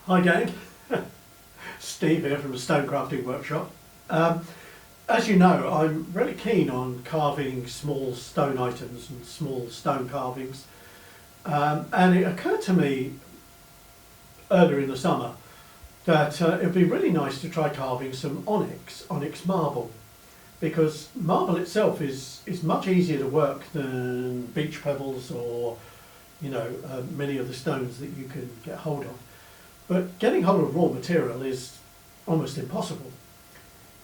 Hi gang, Steve here from the Stone Crafting Workshop. As you know, I'm really keen on carving small stone items and small stone carvings, and it occurred to me earlier in the summer that it would be really nice to try carving some onyx marble, because marble itself is much easier to work than beach pebbles or many of the stones that you can get hold of. But getting hold of raw material is almost impossible.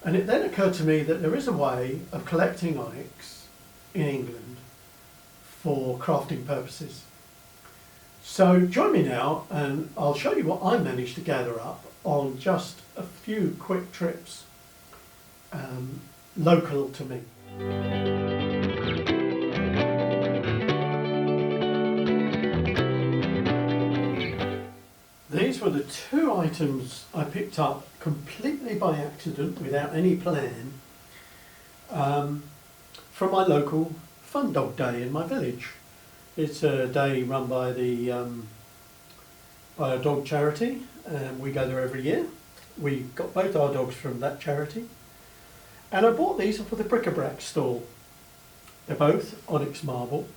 And it then occurred to me that there is a way of collecting onyx in England for crafting purposes. So join me now and I'll show you what I managed to gather up on just a few quick trips local to me. These were the two items I picked up completely by accident, without any plan, from my local Fun Dog Day in my village. It's a day run by by a dog charity, and we go there every year. We got both our dogs from that charity, and I bought these off of the bric-a-brac stall. They're both onyx marble,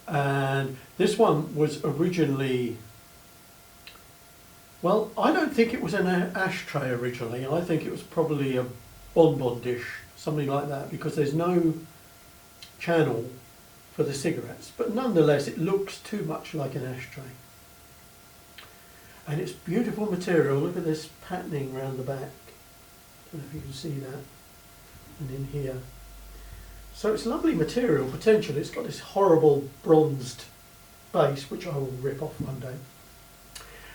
and this one was originally, well, I don't think it was an ashtray originally. I think it was probably a bonbon dish, something like that, because there's no channel for the cigarettes. But nonetheless, it looks too much like an ashtray. And it's beautiful material. Look at this patterning around the back. I don't know if you can see that. And in here. So it's lovely material, potential. It's got this horrible bronzed base, which I will rip off one day.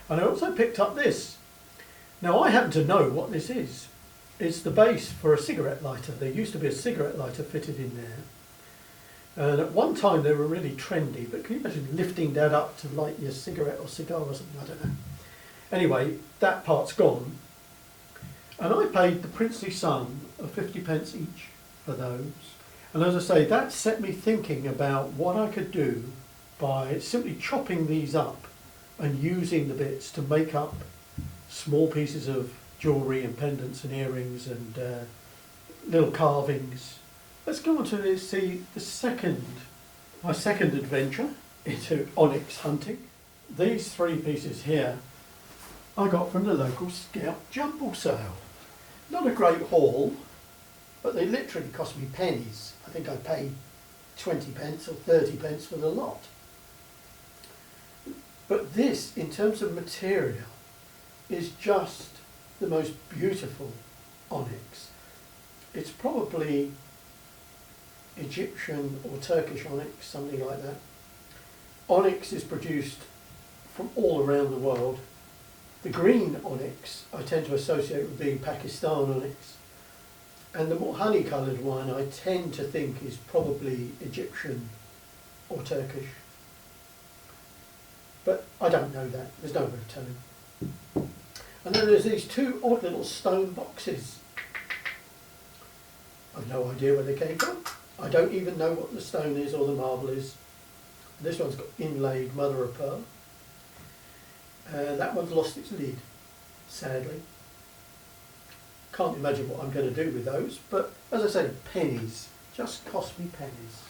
And I also picked up this. Now I happen to know what this is. It's the base for a cigarette lighter. There used to be a cigarette lighter fitted in there. And at one time they were really trendy, but can you imagine lifting that up to light your cigarette or cigar or something? I don't know. Anyway, that part's gone. And I paid the princely sum of 50p each for those. And as I say, that set me thinking about what I could do by simply chopping these up and using the bits to make up small pieces of jewellery and pendants and earrings and little carvings. Let's go on to my second adventure into onyx hunting. These three pieces here I got from the local Scout jumble sale. Not a great haul, but they literally cost me pennies. I think I paid 20p or 30p for the lot. But this, in terms of material, is just the most beautiful onyx. It's probably Egyptian or Turkish onyx, something like that. Onyx is produced from all around the world. The green onyx I tend to associate with being Pakistan onyx. And the more honey-coloured one I tend to think is probably Egyptian or Turkish. But I don't know that. There's no way of telling. And then there's these two odd little stone boxes. I've no idea where they came from. I don't even know what the stone is or the marble is. This one's got inlaid mother of pearl. That one's lost its lid, sadly. Can't imagine what I'm going to do with those, but as I say, pennies. Just cost me pennies.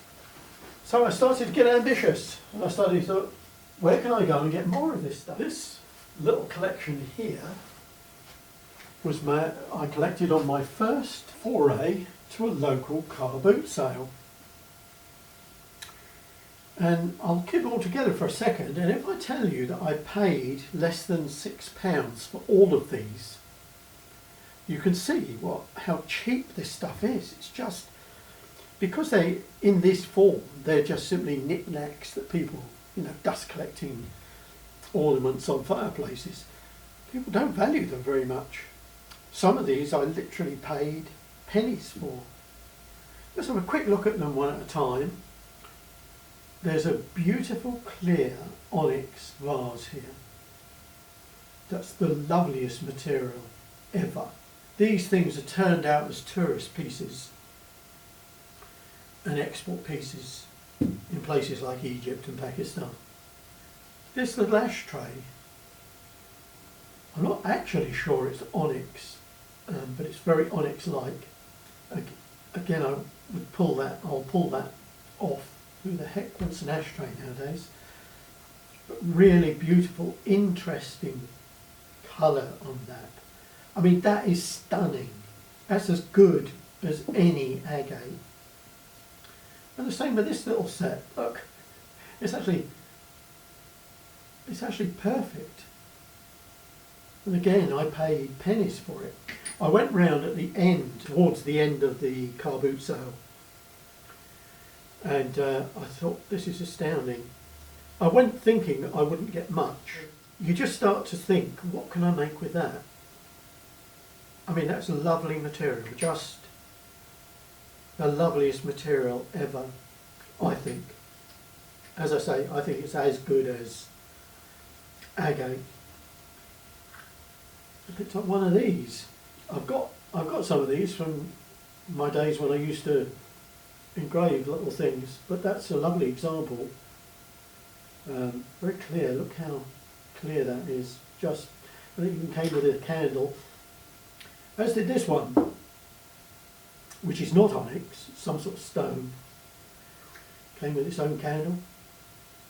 So I started to get ambitious, and I thought, where can I go and get more of this stuff? This little collection here was I collected on my first foray to a local car boot sale. And I'll keep it all together for a second, and if I tell you that I paid less than £6 for all of these, you can see how cheap this stuff is. It's just, because they, in this form, they're just simply knickknacks that people, dust collecting ornaments on fireplaces. People don't value them very much. Some of these I literally paid pennies for. Let's have a quick look at them one at a time. There's a beautiful clear onyx vase here. That's the loveliest material ever. These things are turned out as tourist pieces and export pieces in places like Egypt and Pakistan. This little ashtray I'm not actually sure it's Onyx, but it's very Onyx-like. Again, I would pull that, I'll pull that off. Who the heck wants an ashtray nowadays? But really beautiful, interesting colour on that. I mean, that is stunning. That's as good as any agate. And the same with this little set. Look, it's actually perfect. And again, I paid pennies for it. I went round at the end, towards the end of the car boot sale, and I thought, this is astounding. I went thinking I wouldn't get much. You just start to think, what can I make with that? I mean, that's a lovely material, just the loveliest material ever, I think. As I say, I think it's as good as agate. I picked up one of these. I've got some of these from my days when I used to engrave little things, but that's a lovely example. Very clear. Look how clear that is. Just, and it even came with a candle, as did this one, which is not onyx, some sort of stone. Came with its own candle.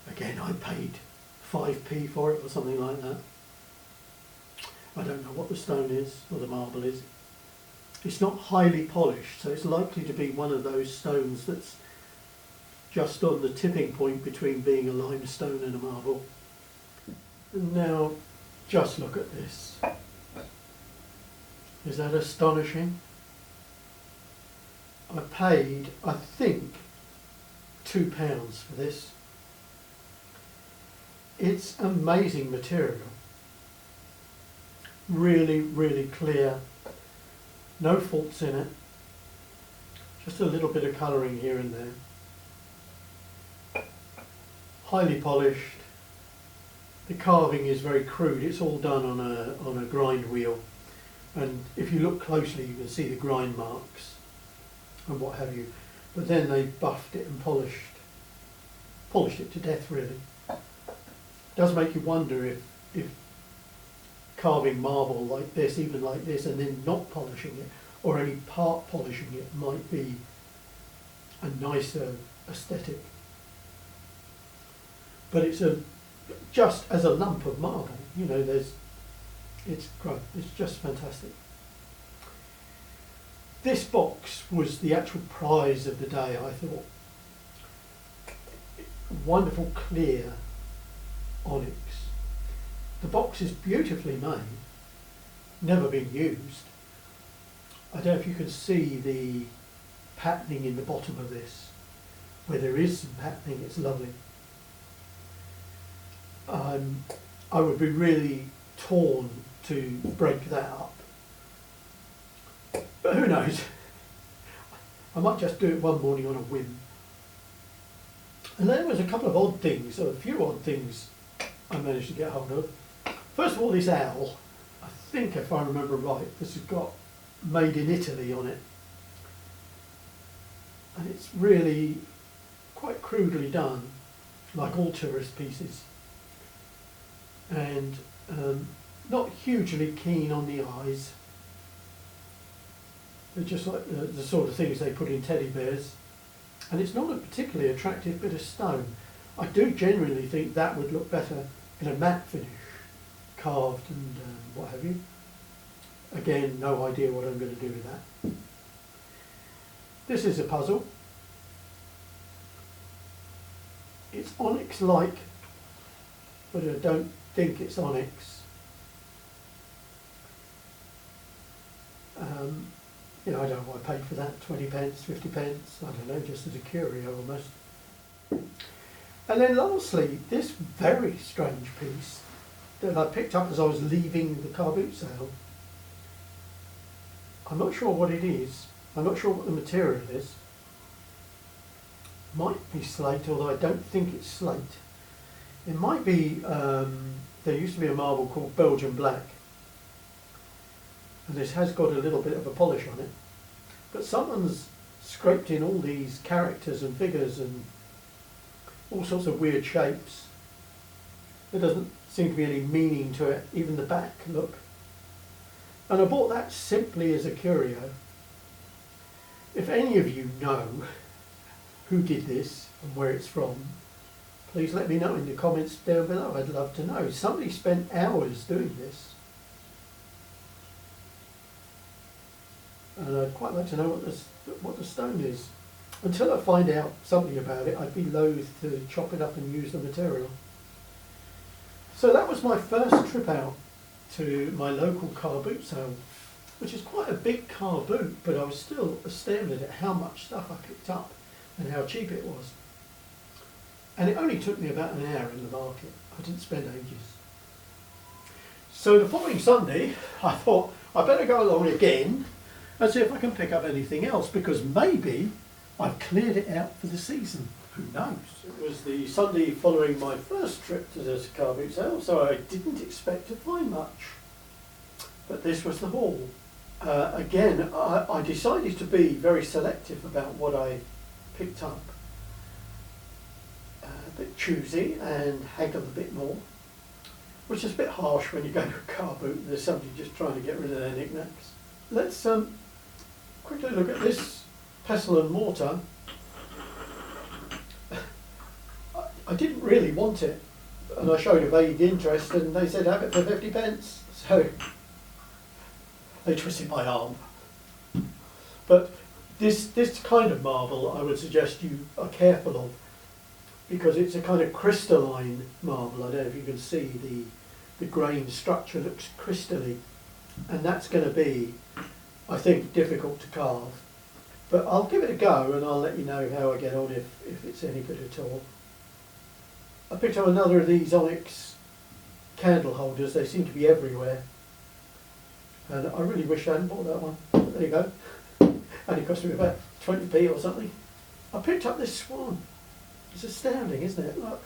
Again, I paid 5p for it or something like that. I don't know what the stone is or the marble is. It's not highly polished, so it's likely to be one of those stones that's just on the tipping point between being a limestone and a marble. Now, just look at this. Is that astonishing? I paid, I think, £2 for this. It's amazing material. Really, really clear. No faults in it. Just a little bit of colouring here and there. Highly polished. The carving is very crude. It's all done on a grind wheel. And if you look closely, you can see the grind marks and what have you. But then they buffed it and polished it to death, really. It does make you wonder if carving marble like this, even like this, and then not polishing it, or only part polishing it, might be a nicer aesthetic. But it's just as a lump of marble, you know, it's great. It's just fantastic. This box was the actual prize of the day, I thought. Wonderful clear onyx. The box is beautifully made, never been used. I don't know if you can see the patterning in the bottom of this. Where there is some patterning, it's lovely. I would be really torn to break that up. But who knows? I might just do it one morning on a whim. And then there was a couple of odd things, or a few odd things I managed to get hold of. First of all, this owl, I think if I remember right, this has got made in Italy on it. And it's really quite crudely done, like all tourist pieces. And not hugely keen on the eyes. They're just like the sort of things they put in teddy bears. And it's not a particularly attractive bit of stone. I do genuinely think that would look better in a matte finish, carved and what have you. Again, no idea what I'm going to do with that. This is a puzzle. It's onyx-like, but I don't think it's onyx. You know, I don't know what I paid for that, 20 pence, 50 pence, I don't know, just as a curio almost. And then lastly, this very strange piece that I picked up as I was leaving the car boot sale. I'm not sure what it is, I'm not sure what the material is. Might be slate, although I don't think it's slate. It might be, there used to be a marble called Belgian Black. And this has got a little bit of a polish on it. But someone's scraped in all these characters and figures and all sorts of weird shapes. It doesn't seem to be any meaning to it, even the back, look. And I bought that simply as a curio. If any of you know who did this and where it's from, please let me know in the comments down below. I'd love to know. Somebody spent hours doing this. And I'd quite like to know what the stone is. Until I find out something about it, I'd be loath to chop it up and use the material. So that was my first trip out to my local car boot sale, which is quite a big car boot, but I was still astounded at how much stuff I picked up and how cheap it was. And it only took me about an hour in the market. I didn't spend ages. So the following Sunday, I thought I better go along again and see if I can pick up anything else, because maybe I've cleared it out for the season. Who knows? It was the Sunday following my first trip to the car boot sale, so I didn't expect to find much. But this was the haul. Again, I decided to be very selective about what I picked up. A bit choosy and haggled a bit more, which is a bit harsh when you go to a car boot and there's somebody just trying to get rid of their knickknacks. Let's quickly look at this pestle and mortar. I didn't really want it, and I showed a vague interest, and they said have it for 50 pence. So they twisted my arm. But this kind of marble I would suggest you are careful of, because it's a kind of crystalline marble. I don't know if you can see the grain structure looks crystally, and that's going to be, I think, difficult to carve. But I'll give it a go and I'll let you know how I get on if it's any good at all. I picked up another of these Onyx candle holders. They seem to be everywhere. And I really wish I hadn't bought that one. There you go. Only cost me about 20p or something. I picked up this swan. It's astounding, isn't it? Look.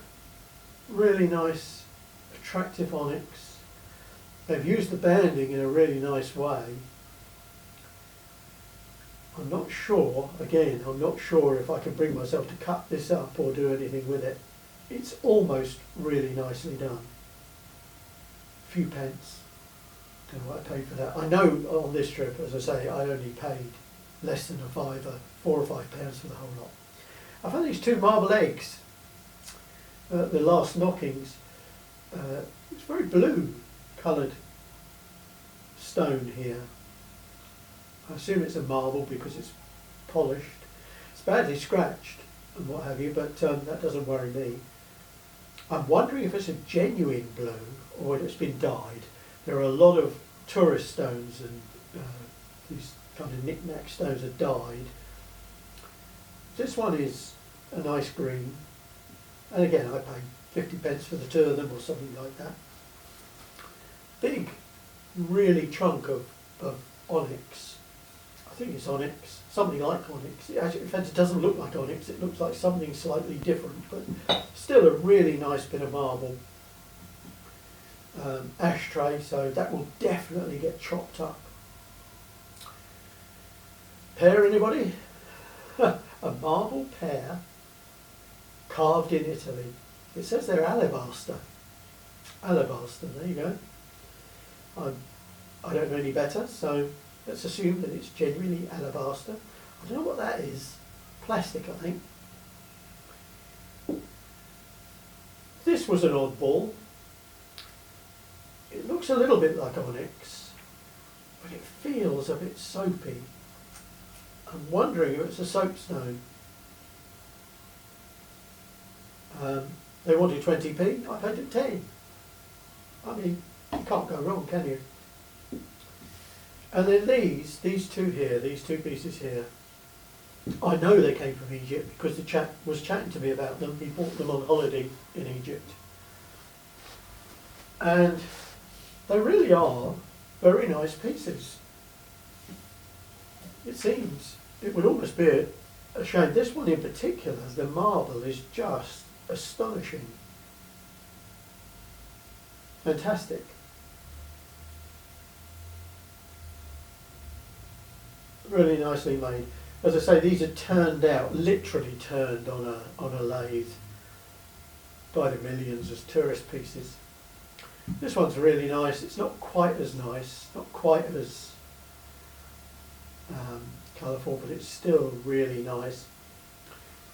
Really nice, attractive onyx. They've used the banding in a really nice way. I'm not sure, again, I'm not sure if I can bring myself to cut this up or do anything with it. It's almost really nicely done. A few pence. Don't know what I paid for that. I know on this trip, as I say, I only paid less than a fiver, £4 or £5 for the whole lot. I found these two marble eggs, the last knockings. It's very blue coloured stone here. I assume it's a marble because it's polished. It's badly scratched and what have you, but that doesn't worry me. I'm wondering if it's a genuine blue or it's been dyed. There are a lot of tourist stones and these kind of knick-knack stones are dyed. This one is a nice green, and again I paid 50 pence for the two of them or something like that. Big, really chunk of onyx. I think it's onyx, something like onyx. Actually, in fact, it doesn't look like onyx, it looks like something slightly different, but still a really nice bit of marble. Ashtray, so that will definitely get chopped up. Pear, anybody? A marble pear carved in Italy. It says they're alabaster. Alabaster, there you go. I don't know any better, so let's assume that it's genuinely alabaster. I don't know what that is. Plastic, I think. This was an oddball. It looks a little bit like onyx, but it feels a bit soapy. I'm wondering if it's a soapstone. They wanted 20p, I paid it 10. I mean, you can't go wrong, can you? And then these two here, these two pieces here, I know they came from Egypt because the chap was chatting to me about them. He bought them on holiday in Egypt. And they really are very nice pieces. It seems it would almost be a shame. This one in particular, the marble is just astonishing. Fantastic. Really nicely made. As I say, these are turned out, literally turned on a lathe by the millions as tourist pieces. This one's really nice. It's not quite as nice, not quite as colourful, but it's still really nice.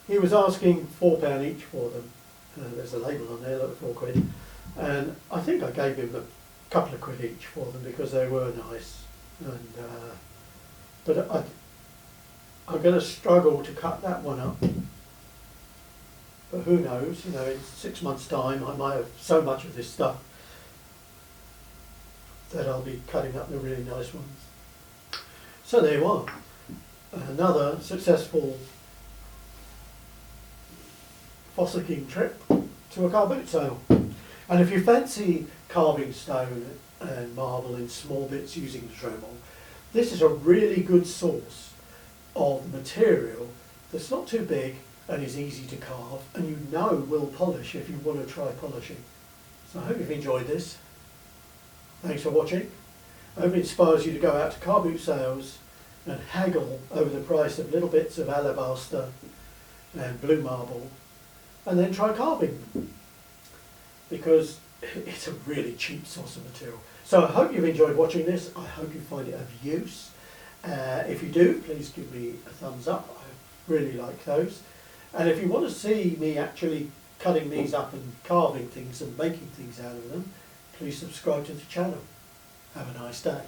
He was asking £4 each for them. There's a label on there, look, £4. And I think I gave him a couple of quid each for them because they were nice. And but I'm going to struggle to cut that one up. But who knows, you know, in 6 months' time I might have so much of this stuff that I'll be cutting up the really nice ones. So there you are. Another successful fossicking trip to a car boot sale. And if you fancy carving stone and marble in small bits using the Dremel, this is a really good source of material that's not too big and is easy to carve, and you know will polish if you want to try polishing. So I hope you've enjoyed this. Thanks for watching. I hope it inspires you to go out to car boot sales and haggle over the price of little bits of alabaster and blue marble, and then try carving them, because it's a really cheap source of material. So I hope you've enjoyed watching this. I hope you find it of use. If you do, please give me a thumbs up. I really like those. And if you want to see me actually cutting these up and carving things and making things out of them, please subscribe to the channel. Have a nice day.